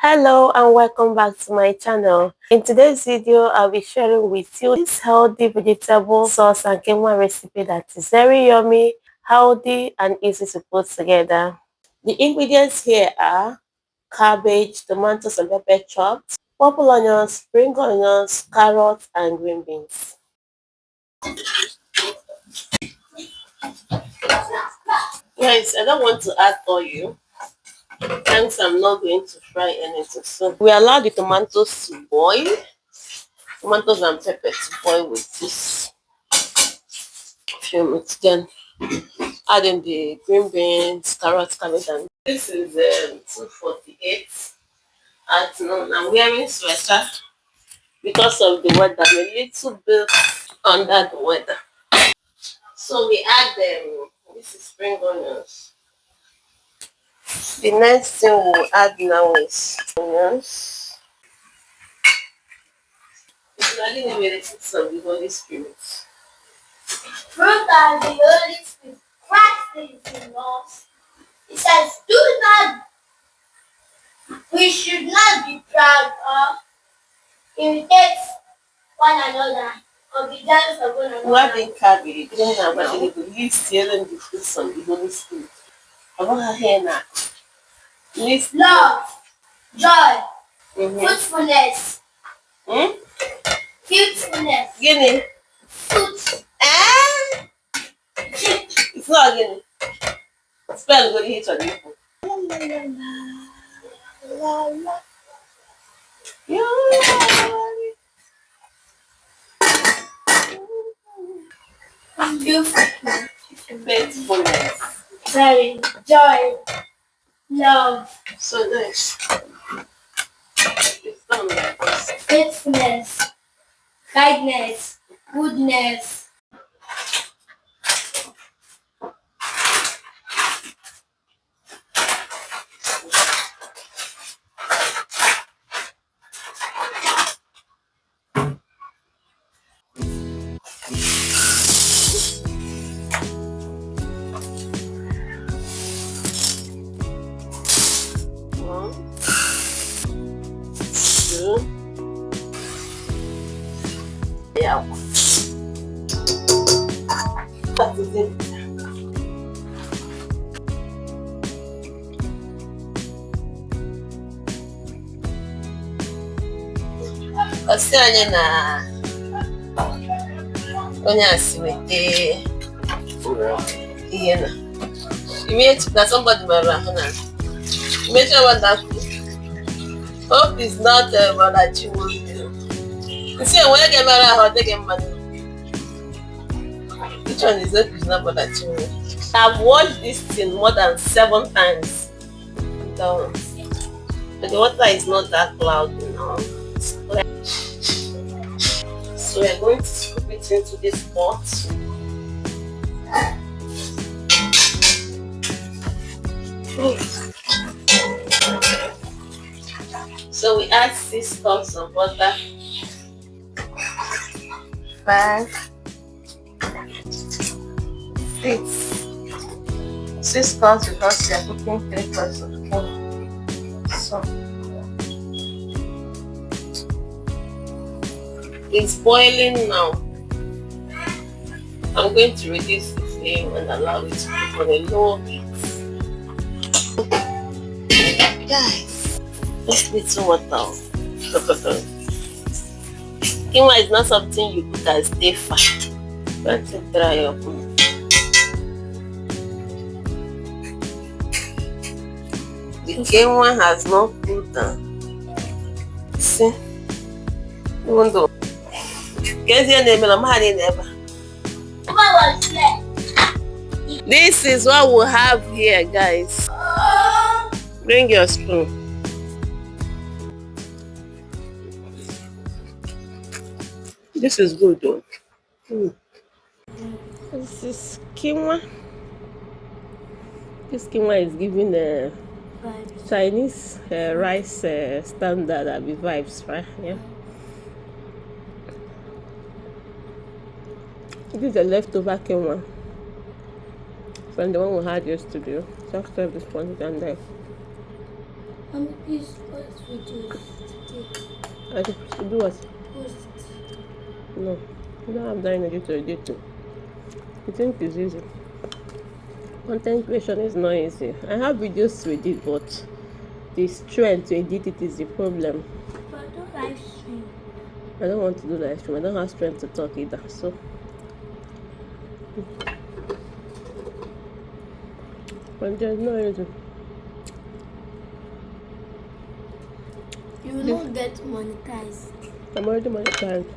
Hello and welcome back to my channel. In today's video, I'll be sharing with you this healthy vegetable sauce and quinoa recipe that is very yummy, healthy and easy to put together. The ingredients here are cabbage, tomatoes and pepper chopped, purple onions, spring onions, carrots and green beans. Guys, I don't want to add oil. Hence, I'm not going to fry anything. So we allow the tomatoes to boil. Tomatoes and pepper to boil with this few minutes. Then add in the green beans, carrots, cabbage, and this is 2:48 at noon. I'm wearing sweater because of the weather. I'm a little bit under the weather. So we add this is spring onions. The next thing we'll add now is onions. It's adding a very sense of the Holy Spirit. Fruit and the Holy Spirit. Christ is in us. It says, do not, we should not be proud or imitate one another or be jealous of one another. We have been cabbage, green and vegetable, leaves stealing the fruits of the Holy Spirit. About her hair now. Love, joy, Mm-hmm. fruitfulness, fruitfulness, Guinea. fruit. It's not Guinea. Spell good hit on you. Faithfulness. Very joy, love, So nice. It's done like this. faithfulness, kindness, goodness. One, two. Yeah. That is it. Kasi anyị na onye a si weta ihe na na somebody mara ahụ na imagine what that hope is not Brother Chiwozie. Nsi enwere gị mara ahụ ọ dịghị mmadụ. Which one is hope is not Brother Chiwozie? I've watched this thing more than 7 times. But the water is not that loud now. So we're going to scoop it into this pot. So we add 6 cups of water. 5, 6 cups because we are cooking 3 cups of quinoa. So it's boiling now. I'm going to reduce the flame and allow it to cook on a low heat. Guys, this little water. Quinoa is not something you cook and stay fat. Let it dry up. The quinoa has not cooled down. See? Even though this is what we have here, guys. Bring your spoon. This is good though. This is quinoa. This quinoa is giving a Chinese rice standard vibes, right? Yeah. This is a leftover quinoa from the one we had yesterday. Just serve this one and there. Mommy, please post videos today. I should do what? Post. No, you don't have that energy to edit it. You think it's easy? Content creation is not easy. I have videos to edit, but the strength to edit it is the problem. But don't live stream. I don't want to do live stream. I don't have strength to talk either. So content not easy. You will not get monetized. I'm already monetized.